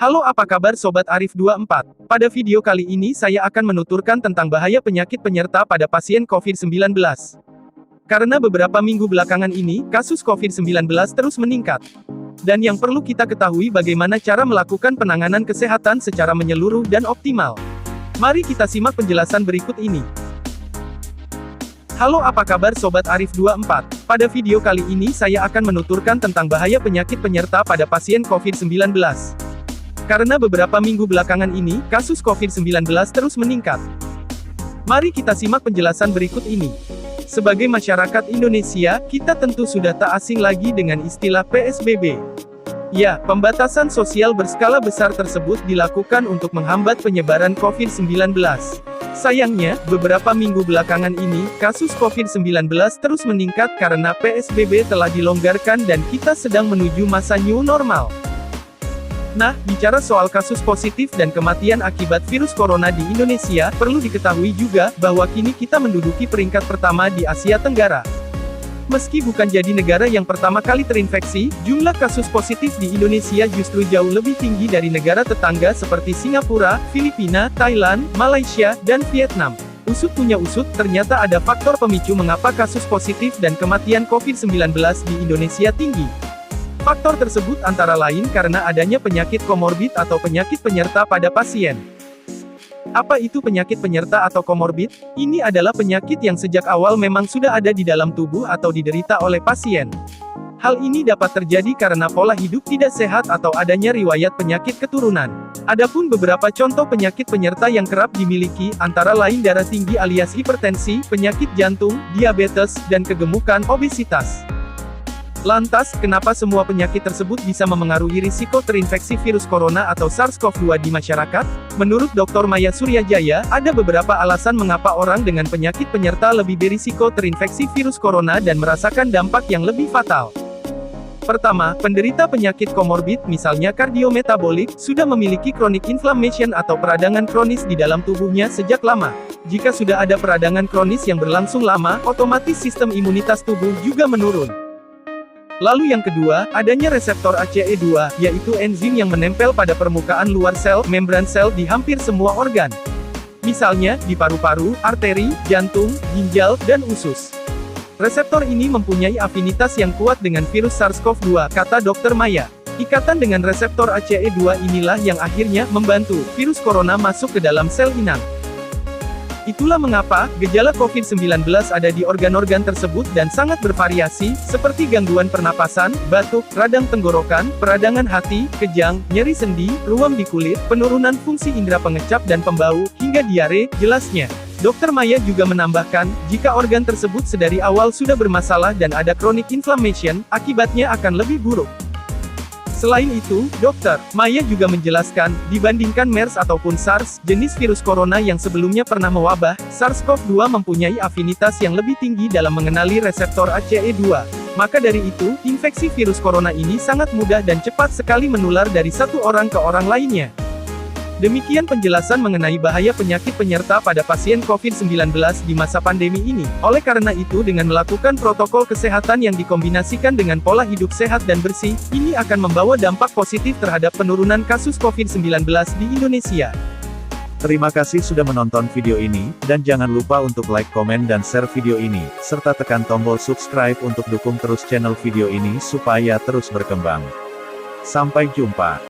Halo, apa kabar Sobat Arif 24? Pada video kali ini saya akan menuturkan tentang bahaya penyakit penyerta pada pasien COVID-19. Karena beberapa minggu belakangan ini, kasus COVID-19 terus meningkat. Dan yang perlu kita ketahui bagaimana cara melakukan penanganan kesehatan secara menyeluruh dan optimal. Mari kita simak penjelasan berikut ini. Halo, apa kabar Sobat Arif 24? Pada video kali ini saya akan menuturkan tentang bahaya penyakit penyerta pada pasien COVID-19. Karena beberapa minggu belakangan ini, kasus COVID-19 terus meningkat. Mari kita simak penjelasan berikut ini. Sebagai masyarakat Indonesia, kita tentu sudah tak asing lagi dengan istilah PSBB. Ya, pembatasan sosial berskala besar tersebut dilakukan untuk menghambat penyebaran COVID-19. Sayangnya, beberapa minggu belakangan ini, kasus COVID-19 terus meningkat karena PSBB telah dilonggarkan dan kita sedang menuju masa new normal. Nah, bicara soal kasus positif dan kematian akibat virus corona di Indonesia, perlu diketahui juga bahwa kini kita menduduki peringkat pertama di Asia Tenggara. Meski bukan jadi negara yang pertama kali terinfeksi, jumlah kasus positif di Indonesia justru jauh lebih tinggi dari negara tetangga seperti Singapura, Filipina, Thailand, Malaysia, dan Vietnam. Usut punya usut, ternyata ada faktor pemicu mengapa kasus positif dan kematian COVID-19 di Indonesia tinggi. Faktor tersebut antara lain karena adanya penyakit komorbid atau penyakit penyerta pada pasien. Apa itu penyakit penyerta atau komorbid? Ini adalah penyakit yang sejak awal memang sudah ada di dalam tubuh atau diderita oleh pasien. Hal ini dapat terjadi karena pola hidup tidak sehat atau adanya riwayat penyakit keturunan. Adapun beberapa contoh penyakit penyerta yang kerap dimiliki, antara lain darah tinggi alias hipertensi, penyakit jantung, diabetes, dan kegemukan, obesitas. Lantas, kenapa semua penyakit tersebut bisa memengaruhi risiko terinfeksi virus corona atau SARS-CoV-2 di masyarakat? Menurut Dr. Maya Suryajaya, ada beberapa alasan mengapa orang dengan penyakit penyerta lebih berisiko terinfeksi virus corona dan merasakan dampak yang lebih fatal. Pertama, penderita penyakit komorbid, misalnya kardiometabolik, sudah memiliki chronic inflammation atau peradangan kronis di dalam tubuhnya sejak lama. Jika sudah ada peradangan kronis yang berlangsung lama, otomatis sistem imunitas tubuh juga menurun. Lalu yang kedua, adanya reseptor ACE2, yaitu enzim yang menempel pada permukaan luar sel, membran sel di hampir semua organ. Misalnya, di paru-paru, arteri, jantung, ginjal, dan usus. Reseptor ini mempunyai afinitas yang kuat dengan virus SARS-CoV-2, kata Dr. Maya. Ikatan dengan reseptor ACE2 inilah yang akhirnya membantu virus corona masuk ke dalam sel inang. Itulah mengapa, gejala COVID-19 ada di organ-organ tersebut dan sangat bervariasi, seperti gangguan pernapasan, batuk, radang tenggorokan, peradangan hati, kejang, nyeri sendi, ruam di kulit, penurunan fungsi indera pengecap dan pembau, hingga diare, jelasnya. Dr. Maya juga menambahkan, jika organ tersebut sedari awal sudah bermasalah dan ada chronic inflammation, akibatnya akan lebih buruk. Selain itu, Dr. Maya juga menjelaskan, dibandingkan MERS ataupun SARS, jenis virus corona yang sebelumnya pernah mewabah, SARS-CoV-2 mempunyai afinitas yang lebih tinggi dalam mengenali reseptor ACE2. Maka dari itu, infeksi virus corona ini sangat mudah dan cepat sekali menular dari satu orang ke orang lainnya. Demikian penjelasan mengenai bahaya penyakit penyerta pada pasien COVID-19 di masa pandemi ini. Oleh karena itu, dengan melakukan protokol kesehatan yang dikombinasikan dengan pola hidup sehat dan bersih, ini akan membawa dampak positif terhadap penurunan kasus COVID-19 di Indonesia. Terima kasih sudah menonton video ini, dan jangan lupa untuk like, komen, dan share video ini, serta tekan tombol subscribe untuk dukung terus channel video ini supaya terus berkembang. Sampai jumpa.